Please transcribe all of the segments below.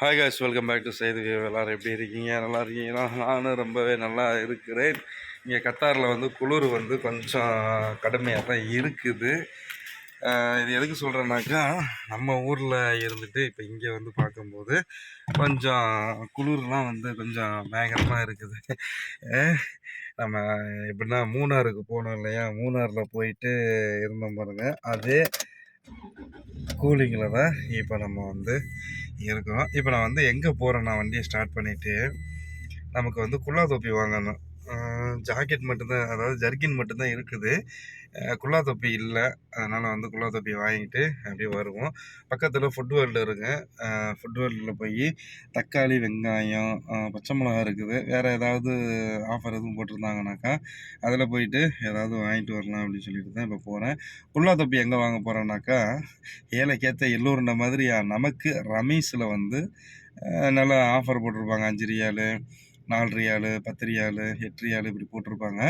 Hi guys, welcome back to செய்தி. எல்லோரும் எப்படி இருக்கீங்க? நல்லா இருக்கீங்களா? நானும் ரொம்பவே நல்லா இருக்கிறேன். இங்கே கத்தாரில் வந்து குளிர் வந்து கொஞ்சம் கடுமையாக தான் இருக்குது. இது எதுக்கு சொல்கிறேன்னாக்கா, நம்ம ஊரில் இருந்துட்டு இப்போ இங்கே வந்து பார்க்கும்போது கொஞ்சம் குளிர்லாம் வந்து கொஞ்சம் பயங்கரமாக இருக்குது. நம்ம எப்படின்னா மூணாருக்கு போனோம் இல்லையா? மூணாரில் போயிட்டு இருந்தோம் பாருங்கள், அதே கூலிங்கில் தான் இப்போ நம்ம வந்து இருக்கோம். இப்போ நான் வந்து எங்கே போகிறேன்னா, வண்டியை ஸ்டார்ட் பண்ணிவிட்டு நமக்கு வந்து குல்லா தொப்பி வாங்கணும். ஜாக்கெட் மட்டும்தான், அதாவது ஜர்கின் மட்டும்தான் இருக்குது. குல்லா தொப்பி இல்லை. அதனால் வந்து குல்லா தொப்பி வாங்கிட்டு அப்படியே வருவோம். பக்கத்தில் ஃபுட் வேர்ல்டு இருக்குது. ஃபுட் வேர்ல்டில் போய் தக்காளி, வெங்காயம், பச்சை மிளகா இருக்குது. வேறு ஏதாவது ஆஃபர் எதுவும் போட்டிருந்தாங்கனாக்கா அதில் போயிட்டு ஏதாவது வாங்கிட்டு வரலாம் அப்படின்னு சொல்லிட்டு தான் இப்போ போகிறேன். குல்லா தொப்பி எங்கே வாங்க போகிறேன்னாக்கா, ஏழைக்கேற்ற எல்லோருன்ற மாதிரி நமக்கு ரமீஸில் வந்து நல்லா ஆஃபர் போட்டிருப்பாங்க. 5 ரியாலு, 4 ரியாலு, 10 ரியாலு, 8 ரியாலு இப்படி போட்டிருப்பாங்க.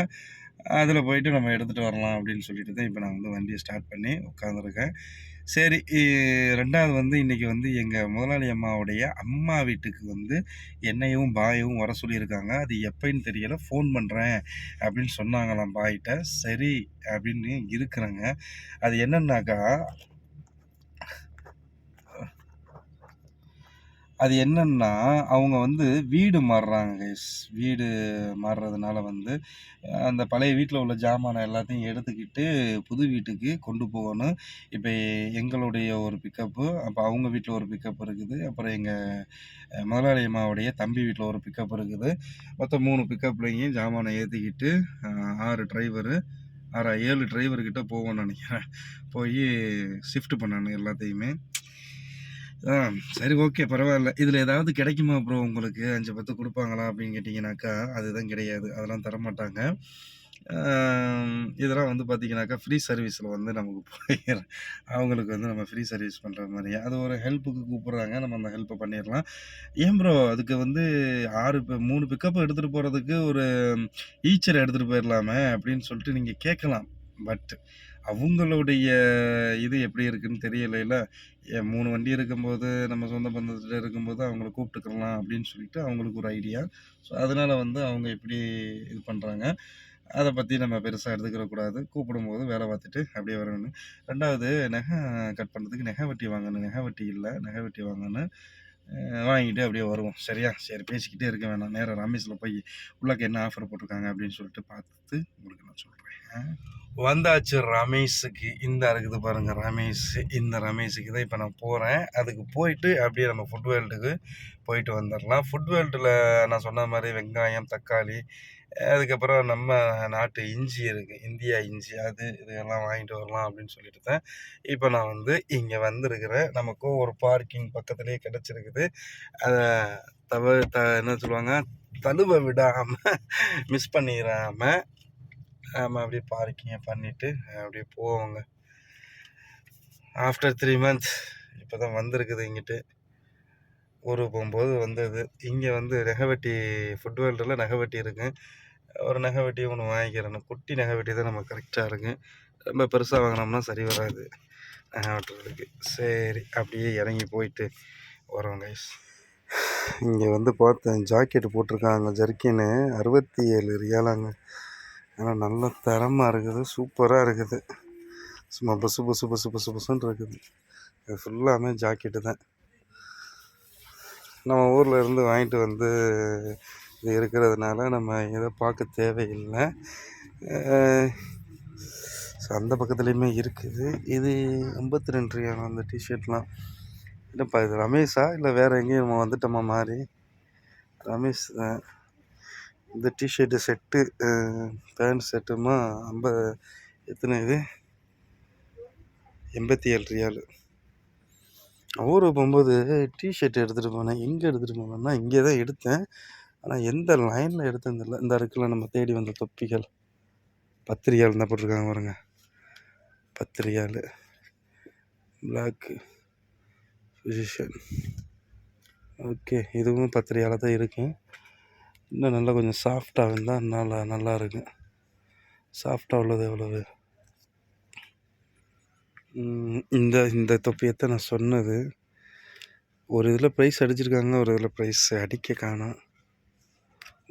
அதில் போயிட்டு நம்ம எடுத்துகிட்டு வரலாம் அப்படின்னு சொல்லிட்டு தான் இப்போ நான் வந்து வண்டியை ஸ்டார்ட் பண்ணி உட்காந்துருக்கேன். சரி, 2வது வந்து இன்றைக்கி வந்து எங்கள் முதலாளி அம்மாவுடைய அம்மா வீட்டுக்கு வந்து என்னையும் பாயவும் வர சொல்லியிருக்காங்க. அது எப்போன்னு தெரியலை. ஃபோன் பண்ணுறேன் அப்படின்னு சொன்னாங்களாம் பாய்கிட்ட. சரி அப்படின்னு இருக்கிறேங்க. அது என்னன்னாக்கா, அது என்னன்னா, அவங்க வந்து வீடு மாறுறாங்க கைஸ். வீடு மாறுறதுனால வந்து அந்த பழைய வீட்டில் உள்ள ஜாமானை எல்லாத்தையும் எடுத்துக்கிட்டு புது வீட்டுக்கு கொண்டு போகணும். இப்போ எங்களுடைய ஒரு பிக்கப்பு, அப்போ அவங்க வீட்டில் ஒரு பிக்கப் இருக்குது. அப்புறம் எங்கள் முதலாளி அம்மாவுடைய தம்பி வீட்டில் ஒரு பிக்கப் இருக்குது. மொத்தம் 3 பிக்கப்லையும் ஜாமானை ஏற்றிக்கிட்டு 6 டிரைவரு 7 டிரைவர்கிட்ட போவோம்னு நினைக்கிறேன். போய் ஷிஃப்ட் பண்ணணும் எல்லாத்தையுமே. சரி, ஓகே, பரவாயில்ல. இதில் ஏதாவது கிடைக்குமா ப்ரோ உங்களுக்கு? 5, 10 கொடுப்பாங்களா அப்படின்னு கேட்டிங்கனாக்கா, அதுதான் கிடையாது. அதெல்லாம் தரமாட்டாங்க. இதெல்லாம் வந்து பார்த்தீங்கன்னாக்கா, ஃப்ரீ சர்வீஸில் வந்து நமக்கு போயிடும். அவங்களுக்கு வந்து நம்ம ஃப்ரீ சர்வீஸ் பண்ணுற மாதிரி. அது ஒரு ஹெல்ப்புக்கு கூப்பிட்றாங்க, நம்ம அந்த ஹெல்ப்பை பண்ணிடலாம். ஏன் ப்ரோ அதுக்கு வந்து 3 பிக்கப் எடுத்துகிட்டு போகிறதுக்கு ஒரு ஈச்சர் எடுத்துகிட்டு போயிடலாமே அப்படின்னு சொல்லிட்டு நீங்கள் கேட்கலாம். பட் அவங்களுடைய இது எப்படி இருக்குன்னு தெரியலைல. 3 வண்டி இருக்கும்போது, நம்ம சொந்த பந்தத்தில் இருக்கும்போது அவங்கள கூப்பிட்டுக்கலாம் அப்படின்னு சொல்லிட்டு அவங்களுக்கு ஒரு ஐடியா. ஸோ அதனால் வந்து அவங்க இப்படி இது பண்ணுறாங்க. அதை பற்றி நம்ம பெருசாக எடுத்துக்கிறக்கூடாது. கூப்பிடும்போது வேலை பார்த்துட்டு அப்படியே வரணும். 2வது நகை கட் பண்ணுறதுக்கு நகை வெட்டி வாங்கணும். நகை வெட்டி இல்லை, நகை வெட்டி வாங்கணும். வாங்கிட்டு அப்படியே வருவோம். சரியா? சரி, பேசிக்கிட்டே இருக்க வேணாம். நேராக ரமேஷில் போய் உள்ளாக்க என்ன ஆஃபர் போட்டிருக்காங்க அப்படின்னு சொல்லிட்டு பார்த்து உங்களுக்கு நான் சொல்கிறேன். வந்தாச்சு ரமேஷுக்கு. இந்த இருக்குது பாருங்கள் ரமேஷ். இந்த ரமேஷுக்கு தான் இப்போ நான் போகிறேன். அதுக்கு போயிட்டு அப்படியே நம்ம ஃபுட் வேர்ல்டுக்கு போயிட்டு வந்துடலாம். ஃபுட் வேர்ல்டில் நான் சொன்ன மாதிரி வெங்காயம், தக்காளி, அதுக்கப்புறம் நம்ம நாட்டு இஞ்சி இருக்குது, இந்தியா இஞ்சி, அது இதெல்லாம் வாங்கிட்டு வரலாம் அப்படின்னு சொல்லிட்டு தான் இப்போ நான் வந்து இங்கே வந்திருக்கிறேன். நமக்கும் ஒரு பார்க்கிங் பக்கத்துலேயே கிடச்சிருக்குது. அதை என்ன சொல்லுவாங்க, தழுவ விடாமல் மிஸ் பண்ணிடாமல் நம்ம அப்படியே பார்க்கிங்கை பண்ணிவிட்டு அப்படியே போவோங்க. ஆஃப்டர் 3 மந்த்ஸ் இப்போ தான் வந்திருக்குது இங்கிட்டு. ஊருக்கு போகும்போது வந்தது. இங்கே வந்து நகைவெட்டி ஃபுட் வேர்ல்டில் நகைவெட்டி இருக்குது. ஒரு நகைவெட்டி ஒன்று வாங்கிக்கிறேன். குட்டி நகைவெட்டி தான் நம்ம கரெக்டாக இருக்குது. ரொம்ப பெருசாக வாங்கினோம்னா சரி வராது நகை வெட்டுறதுக்கு. சரி, அப்படியே இறங்கி போயிட்டு வரோம் கைஸ். இங்கே வந்து பார்த்தேன், ஜாக்கெட்டு போட்டிருக்காங்க, ஜர்க்கின்னு 67 ரியாலாங்க. ஆனால் நல்ல தரமாக இருக்குது, சூப்பராக இருக்குது. சும்மா பஸ்ஸு பஸ்ஸு பஸ்ஸு பஸ்ஸு பஸ்ஸுன்னு இருக்குது. இது ஃபுல்லாமே ஜாக்கெட்டு தான். நம்ம ஊரில் இருந்து வாங்கிட்டு வந்து இது இருக்கிறதுனால நம்ம எதை பார்க்க தேவையில்லை. ஸோ அந்த பக்கத்துலேயுமே இருக்குது. இது 52 ரியால் அந்த டிஷர்ட்லாம். இல்லைப்பா, இது ரமேஷா இல்லை வேறு எங்கேயும் நம்ம வந்துட்டோமா மாதிரி? ரமேஷ் தான். இந்த டிஷர்ட்டு செட்டு, பேண்ட் செட்டுமா எத்தனை இது? 87 ரியாலு. ஊருக்கு போகும்போது டிஷர்ட் எடுத்துகிட்டு போனேன். எங்கே எடுத்துகிட்டு போனேன்னா இங்கே தான் எடுத்தேன். ஆனால் எந்த லைனில் எடுத்தேன்னு தெரியல. இந்த இருக்குல்ல நம்ம தேடி வந்த தொப்பிகள், 10 ரியால் தான் போட்டிருக்காங்க பாருங்க. 10 ரியாலு பிளாக்கு பொசிஷன். ஓகே, இதுவும் 10 ரியாலாக தான் இருக்குது. இன்னும் நல்லா கொஞ்சம் சாஃப்டாக இருந்தால் நல்லா இருக்கும். சாஃப்டாக உள்ளது எவ்வளவு? இந்த தொப்பியத்தை நான் சொன்னது ஒரு இதில் ப்ரைஸ் அடிச்சிருக்காங்க, ஒரு இதில் ப்ரைஸ் அடிக்க காணோம்.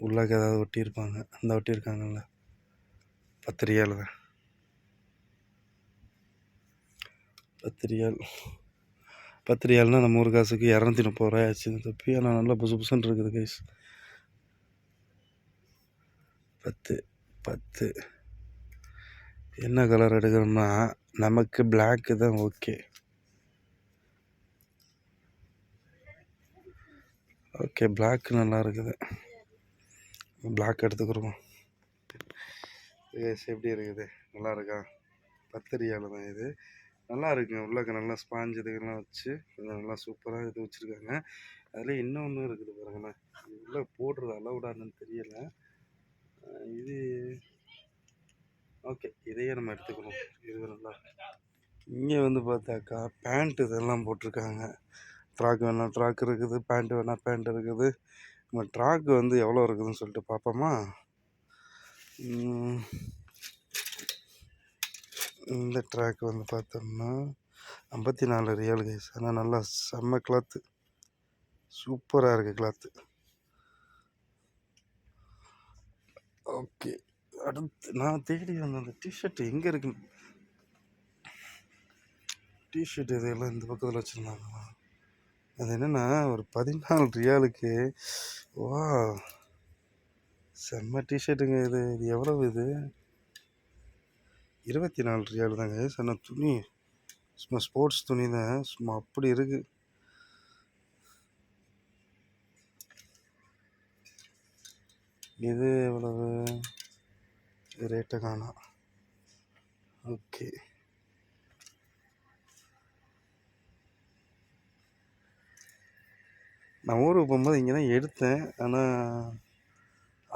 உள்ளாக்க ஏதாவது ஒட்டியிருப்பாங்க. அந்த ஒட்டியிருக்காங்கல்ல, 10 ரியால் தான். 10 ரியால் 10 ரியால்னா நம்ம ஊர் காசுக்கு 230 ரூபாய் ஆச்சு இந்த தொப்பி. ஆனால் நல்லா புசு புசுன்னு இருக்குது கைஸ். 10 10 என்ன கலர் எடுக்கணும்னா நமக்கு பிளாக்கு தான் ஓகே. ஓகே, பிளாக் நல்லா இருக்குது. பிளாக் எடுத்துக்கிறோம். எப்படி இருக்குது? நல்லா இருக்கா? 10 ரியால் தான் இது. நல்லா இருக்குங்க. உள்ளக்க நல்லா ஸ்பாஞ்ச் இதுக்கெல்லாம் வச்சு கொஞ்சம் நல்லா சூப்பராக இது வச்சுருக்காங்க. அதில் இன்னொன்று இருக்குது பாருங்களேன். இது உள்ளே போடுறது அலவுடான்னு தெரியல. இது ஓகே, இதையே நம்ம எடுத்துக்கணும். இது நல்லா. இங்கே வந்து பார்த்தாக்கா பேண்ட் இதெல்லாம் போட்டிருக்காங்க. ட்ராக் வேணால் ட்ராக் இருக்குது, பேண்ட் வேணால் பேண்ட் இருக்குது. நம்ம ட்ராக் வந்து எவ்வளோ இருக்குதுன்னு சொல்லிட்டு பார்ப்போமா? இந்த ட்ராக் வந்து பார்த்தோம்னா 54 ரியால் கைஸ். ஆனால் நல்லா செம்ம கிளாத்து, சூப்பராக இருக்குது கிளாத்து. ஓகே, அடுத்து நான் தேடி வந்த அந்த டிஷர்ட் எங்கே இருக்கு? டிஷர்ட் இதெல்லாம் இந்த பக்கத்தில் வச்சுருந்தாங்களா? அது என்னென்னா ஒரு 14 ரியாலுக்கு வா செம்ம டிஷர்ட்டுங்க. இது எவ்வளவு? இது 24 ரியால் தாங்க. ஆனால் துணி சும்மா ஸ்போர்ட்ஸ் துணி தான், சும்மா அப்படி இருக்குது. இது எவ்வளவு? ரேட்டை காணோம். ஓகே, நான் ஊருக்கு போகும்போது இங்கே தான் எடுத்தேன். ஆனால்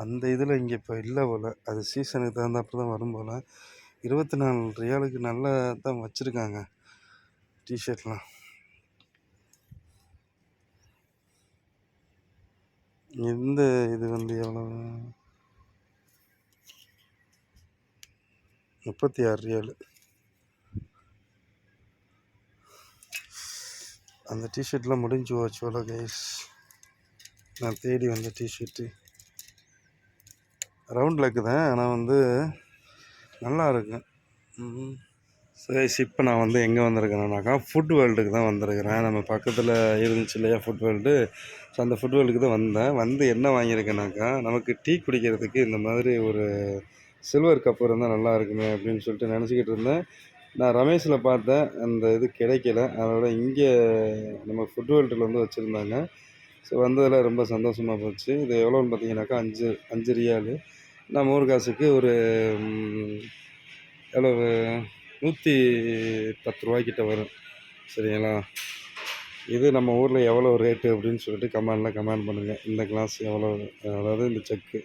அந்த இதில் இங்கே இப்போ இல்லை போல். அது சீசனுக்கு தகுந்தாப்புல தான் வரும் போல். 24 ரியாலுக்கு நல்லா தான் வச்சுருக்காங்க டிஷர்ட்லாம். இந்த இது வந்து எவ்வளோ? 36 ரியாலு. அந்த டிஷர்ட்லாம் முடிஞ்சு போச்சோல கைஸ். நான் தேடி வந்த டிஷர்ட்டு ரவுண்ட் லெக்கு தான், ஆனால் வந்து நல்லா இருக்கு. சரி, இப்போ நான் வந்து எங்கே வந்திருக்கிறேன்னாக்கா ஃபுட் வேர்ல்டுக்கு தான் வந்திருக்கிறேன். நம்ம பக்கத்தில் இருந்துச்சு இல்லையா ஃபுட் வேர்ல்டு. ஸோ அந்த ஃபுட் வேர்ல்டுக்கு தான் வந்து என்ன வாங்கியிருக்கேனாக்கா, நமக்கு டீ குடிக்கிறதுக்கு இந்த மாதிரி ஒரு சில்வர் கப் இருந்தால் நல்லா இருக்குமே அப்படின்னு சொல்லிட்டு நினச்சிக்கிட்டு இருந்தேன். நான் ரமேஷில் பார்த்தேன், அந்த இது கிடைக்கல. அதோட இங்கே நம்ம ஃபுட் வேர்ல்டில் வந்து வச்சுருந்தாங்க. ஸோ வந்ததில் ரொம்ப சந்தோஷமாக போச்சு. இது எவ்வளோன்னு பார்த்தீங்கன்னாக்கா 5 ரியாலு. நம்ம ஊர் காசுக்கு ஒரு எவ்வளவு 110 ரூபாய்க்கிட்ட வரும். சரிங்களா? இது நம்ம ஊரில் எவ்வளோ ரேட்டு அப்படின்னு சொல்லிட்டு கமெண்ட் பண்ணுங்கள். இந்த கிளாஸ் எவ்வளோ, அதாவது இந்த செக்கு.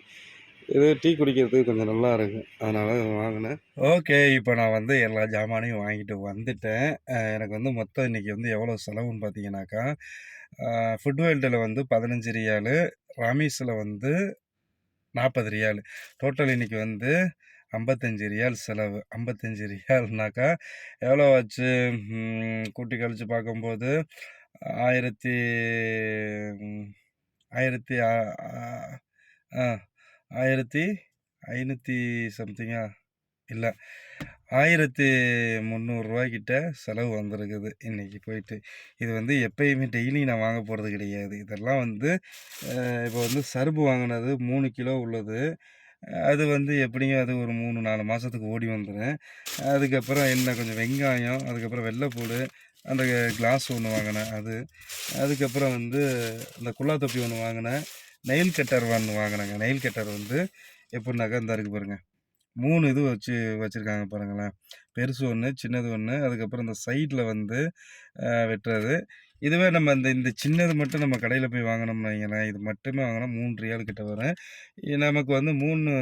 இது டீ குடிக்கிறதுக்கு கொஞ்சம் நல்லா இருக்கும், அதனால் வாங்கினேன். ஓகே, இப்போ நான் வந்து எல்லா ஜாமானையும் வாங்கிட்டு வந்துட்டேன். எனக்கு வந்து மொத்தம் இன்றைக்கி வந்து எவ்வளோ செலவுன்னு பார்த்தீங்கன்னாக்கா, ஃபுட் வேர்ல்டில் வந்து 15 ரியாலு, ராமீஸில் வந்து 40 ரியாலு. டோட்டல் இன்றைக்கி வந்து 55 ரியால் செலவு. 55 ரியால்னாக்கா எவ்வளோ ஆச்சு? கூட்டி கழிச்சு பார்க்கும்போது 1000 1000 1500 சம்திங்கா? இல்லை, 1300 ரூபாய்க்கிட்ட செலவு வந்திருக்குது இன்றைக்கி போயிட்டு. இது வந்து எப்பயுமே டெய்லி நான் வாங்க போகிறது கிடையாது. இதெல்லாம் வந்து இப்போ வந்து சர்பு வாங்கினது 3 கிலோ உள்ளது. அது வந்து எப்படியும் அது ஒரு 3, 4 மாதத்துக்கு ஓடி வந்துடும். அதுக்கப்புறம் என்ன கொஞ்சம் வெங்காயம், அதுக்கப்புறம் வெள்ளைப்பூடு, அந்த கிளாஸ் ஒன்று வாங்கினேன் அது. அதுக்கப்புறம் வந்து அந்த குல்லா தொப்பி ஒன்று வாங்கினேன். நெயில் கட்டர் ஒன்று வாங்கினேங்க. நெயில் கட்டர் வந்து எப்படின்னாக்கா இந்த இருக்குது பாருங்கள், 3 இது வச்சுருக்காங்க பாருங்களேன். பெருசு ஒன்று, சின்னது ஒன்று, அதுக்கப்புறம் இந்த சைடில் வந்து வெட்டுறது. இதுவே நம்ம இந்த சின்னது மட்டும் நம்ம கடையில் போய் வாங்கினோம்னு வைங்களேன், இது மட்டுமே வாங்கினா 3 ரியால் கிட்ட வரும். நமக்கு வந்து 3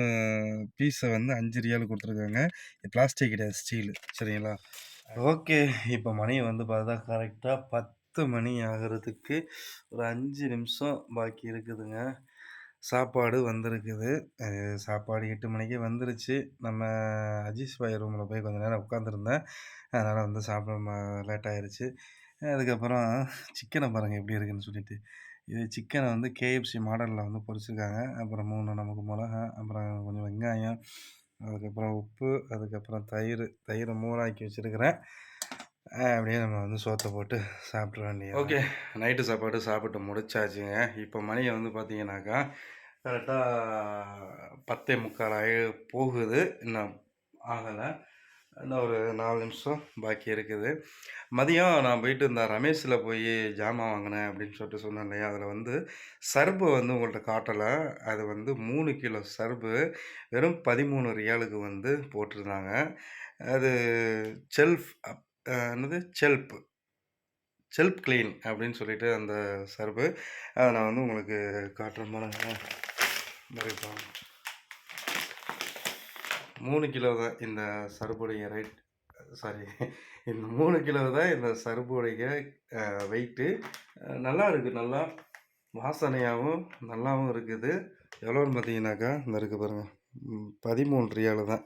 பீஸை வந்து 5 ரியால் கொடுத்துருக்காங்க. இது பிளாஸ்டிக் கிடையாது, ஸ்டீலு. சரிங்களா? ஓகே, இப்போ மணி வந்து பார்த்தா கரெக்டாக 10 மணி ஆகிறதுக்கு ஒரு 5 நிமிஷம் பாக்கி இருக்குதுங்க. சாப்பாடு வந்திருக்குது. சாப்பாடு 8 மணிக்கே வந்துருச்சு. நம்ம அஜீஸ் பாய் ரூமில் போய் கொஞ்சம் நேரம் உட்காந்துருந்தேன். அதனால் வந்து சாப்பிட லேட் ஆயிடுச்சு. அதுக்கப்புறம் சிக்கன பாருங்க எப்படி இருக்குன்னு சொல்லிட்டு. இது சிக்கன வந்து KFC மாடல்ல வந்து பொரிச்சிருக்காங்க. அப்புறம் 3 நமக்கு மொளகா, அப்புறம் கொஞ்சம் வெங்காயம், அதுக்கப்புறம் உப்பு, அதுக்கப்புறம் தயிரு. தயிர மோராக்கி வச்சிருக்கிறேன். அப்படியே நம்ம வந்து சோத்த போட்டு சாப்பிட்ற வேண்டியது ஓகே. நைட்டு சாப்பாடு சாப்பிட்டு முடிச்சாச்சுங்க. இப்போ மணிய வந்து பார்த்தீங்கன்னாக்கா, கரெக்ட்டா 10:45 போகுது. இன்னும் ஆகல. இன்னும் ஒரு 4 நிமிஷம் பாக்கி இருக்குது. மதியம் நான் போயிட்டு இந்த ரமேஷில போயி ஜாமான் வாங்கினேன் அப்படின்னு சொல்லிட்டு சொன்னேன் இல்லையா? அதில வந்து சர்பு வந்து உங்கள்ட்ட காட்டல. அது வந்து 3 கிலோ சர்பு வெறும் 13 ரியாலுக்கு வந்து போட்டிருந்தாங்க. அது செல்ஃப் என்னது செல்ஃப் கிளீன் அப்படின்னு சொல்லிட்டு அந்த சர்பு. அத நான் வந்து உங்களுக்கு காட்டுறேன் பாருங்களேன். இந்த இருக்கு பாருங்க. 3 கிலோ தான் இந்த சர்புடைய சாரி இந்த 3 கிலோ தான் இந்த சர்புடைய வெயிட்டு. நல்லா இருக்கு. நல்லா வாசனையாவும், நல்லாவும் இருக்குது. எவ்வளோன்னு பார்த்தீங்கன்னாக்கா, இந்த இருக்கு பாருங்க. 13 ரியாலு தான்.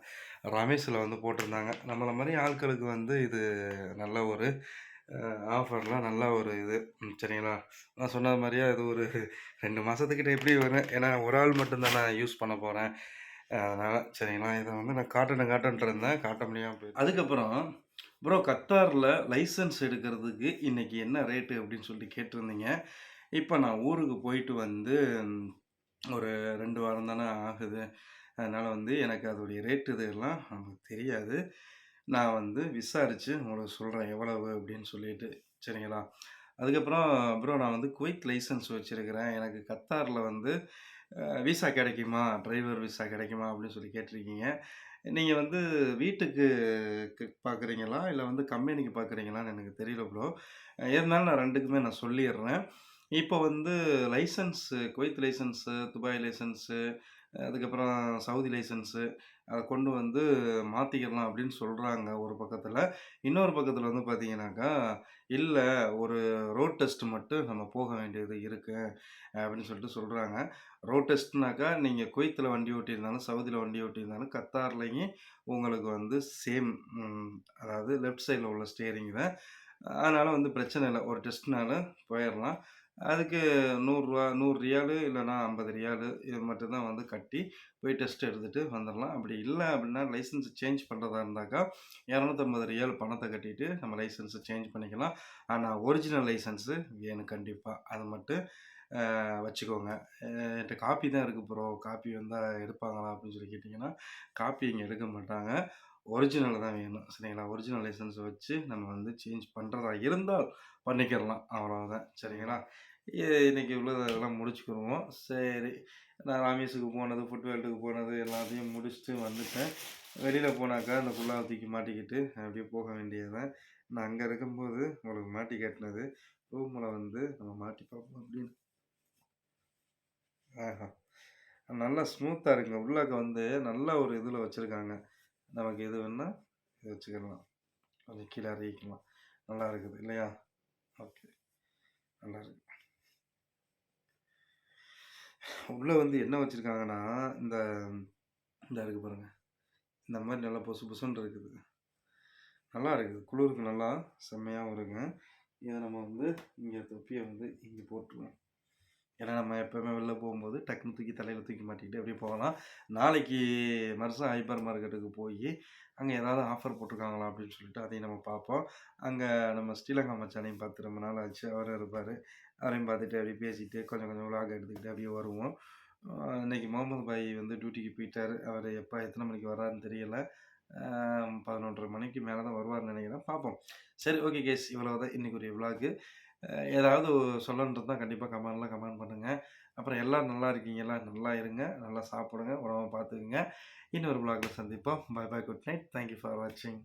ரமேஷில வந்து போட்டிருந்தாங்க. நம்மள மாரி ஆட்களுக்கு வந்து இது நல்ல ஒரு ஆஃபர்லாம் நல்ல ஒரு இது. சரிங்களா? நான் சொன்ன மாரியே அது ஒரு 2 மாசத்துக்கிட்ட எப்படி வரும். ஏன்னா, ஒரு ஆள் மட்டும் தான் நான் யூஸ் பண்ண போறேன். அதனால சரிங்களா? இத வந்து நான் காட்டணுன்ட்டு இருந்தேன். காட்ட முடியாம போயிடுச்சு. அதுக்கப்புறம் ப்ரோ கத்தார்ல லைசென்ஸ் எடுக்கிறதுக்கு இன்னைக்கு என்ன ரேட்டு அப்படின்னு சொல்லிட்டு கேட்டிருந்தீங்க. இப்ப நான் ஊருக்கு போயிட்டு வந்து ஒரு 2 வாரம் தானே ஆகுது. அதனால வந்து எனக்கு அதோடைய ரேட் இதெல்லாம் நமக்கு தெரியாது. நான் வந்து விசாரிச்சு உங்களுக்கு சொல்றேன் எவ்வளவு அப்படின்னு சொல்லிட்டு. சரிங்களா? அதுக்கப்புறம் ப்ரோ நான் வந்து குவைத் லைசென்ஸ் வச்சிருக்கிறேன். எனக்கு கத்தார்ல வந்து விசா கிடைக்குமா? டிரைவர் விசா கிடைக்குமா? அப்படின்னு சொல்லி கேட்டிருக்கீங்க. நீங்க வந்து வீட்டுக்கு பார்க்குறீங்களா? இல்ல வந்து கம்பெனிக்கு பார்க்குறீங்களான்னு எனக்கு தெரியல ப்ரோ. இருந்தாலும் நான் 2க்குமே நான் சொல்லிர்றேன். இப்போ வந்து licence Kuwait licence, Dubai licence, அதுக்கப்புறம் சவுதி லைசென்ஸு அத கொண்டு வந்து மாத்திக்கிடலாம் அப்படின்னு சொல்றாங்க ஒரு பக்கத்துல. இன்னொரு பக்கத்துல வந்து பார்த்தீங்கன்னாக்கா, இல்ல ஒரு ரோட் டெஸ்ட் மட்டும் நம்ம போக வேண்டியது இருக்கு. அப்படின்னு சொல்லிட்டு சொல்றாங்க. ரோட் டெஸ்ட்னாக்கா, நீங்க குவைத்துல வண்டி ஓட்டியிருந்தாலும், சவுதில வண்டி ஓட்டியிருந்தாலும், கத்தார்லயும் உங்களுக்கு வந்து சேம் அதாவது லெஃப்ட் சைட்ல உள்ள ஸ்டியரிங் தான். அதனால வந்து பிரச்சனை இல்ல. ஒரு டெஸ்ட்னால போயிரலாம். அதுக்கு ரூ. 100 ரியாலு இல்லன்னா 50 ரியாலு இது மட்டும் தான் வந்து கட்டி போய் டெஸ்ட் எடுத்துட்டு வந்துரலாம். அப்படி இல்ல அப்படின்னா லைசென்ஸ் சேஞ்ச் பண்றதா இருந்தாக்கா, ரூ. 250 ரியால் பணத்த கட்டிட்டு நம்ம லைசென்ஸ சேஞ்ச் பண்ணிக்கலாம். ஆனா ஒரிஜினல் லைசென்ஸு வேணும் கண்டிப்பா. அது மட்டும் வச்சுக்கோங்க. என்ட்ட காப்பி தான் இருக்கு ப்ரோ. காப்பி வந்தா எடுப்பாங்களா? அப்படின்னு சொல்லி கேட்டீங்கன்னா, காப்பி இங்க எடுக்க மாட்டாங்க. ஒரிஜினல் தான் வேணும். சரிங்களா? ஒரிஜினல் லைசென்ஸ் வச்சு நம்ம வந்து சேஞ்ச் பண்றதா இருந்தால் பண்ணிக்கிறலாம். அவ்வளவுதான். சரிங்களா? இன்னைக்கு உள்ளத இதெல்லாம் முடிச்சுக்குருவோம். சரி. நான் ராமேஸுக்கு போனது, ஃபுட் வேர்ல்டுக்கு போனது எல்லாத்தையும் முடிச்சுட்டு வந்துட்டேன். வெளியில போனாக்கா அந்த குல்லாவ தூக்கி மாட்டிக்கிட்டு அப்படியே போக வேண்டியது தான். நான் அங்க இருக்கும்போது உங்களுக்கு மாட்டி காட்டுனது. ரூம்ல வந்து நம்ம மாட்டி பார்ப்போம் அப்படின்னு. ஆஹா! நல்லா ஸ்மூத்தா இருக்குங்க. உள்ளாக்க வந்து நல்ல ஒரு இதுல வச்சிருக்காங்க. நமக்கு எது வேணுனா இத வச்சுக்கலாம். கொஞ்சம் கீழ இறக்கிக்கலாம். நல்லா இருக்குது இல்லையா? ஓகே. நல்லா இருக்கு. உள்ள வந்து என்ன வச்சிருக்காங்கன்னா, இந்த இந்த இருக்கு பாருங்க. இந்த மாரி நல்லா பொசு பொசுன்னு இருக்குது. நல்லா இருக்குது. குளிருக்கு நல்லா செம்மையாவும் இருக்குங்க. இத நம்ம வந்து இங்க தொப்பிய வந்து இங்க போட்டுருவோம். ஏன்னா, நம்ம எப்பவுமே வெளில போம்போது டக்குனு தூக்கி தலையில தூக்கி மாட்டிக்கிட்டு அப்படியே போகலாம். நாளைக்கு மர்சா ஹைப்பர் மார்க்கெட்டுக்கு போயி, அங்க ஏதாவது ஆஃபர் போட்டிருக்காங்களா அப்படின்னு சொல்லிட்டு அதையும் நம்ம பார்ப்போம். அங்க நம்ம ஸ்ரீலங்கா மச்சானையும் பார்த்து ரொம்ப நாள் ஆச்சு. அவரும் இருப்பாரு. அவரையும் பார்த்துட்டு அப்படியே பேசிட்டு கொஞ்சம் கொஞ்சம் விலாக் எடுத்துக்கிட்டு அப்படியே வருவோம். இன்னைக்கு முகமது பாய் வந்து டியூட்டிக்கு போயிட்டாரு. அவரு எப்ப எத்தன மணிக்கு வர்றாருன்னு தெரியல. 11:30 மணிக்கு மேல தான் வருவாருன்னு நெனைக்கிறேன். பார்ப்போம். சரி ஓகே கைஸ் இவ்வளவுதான் இன்னைக்குரிய விலாகு. ஏதாவது சொல்லணுன்றது இருந்தா கண்டிப்பா கமெண்ட் பண்ணுங்க. அப்புறம் எல்லாரும் நல்லா இருக்கீங்களா? நல்லா இருங்க. நல்லா சாப்பிடுங்க. உடம்ப பார்த்துக்கங்க. இன்னொரு விலாக்ல சந்திப்போம். Bye bye. Good night. Thank you for வாட்சிங்.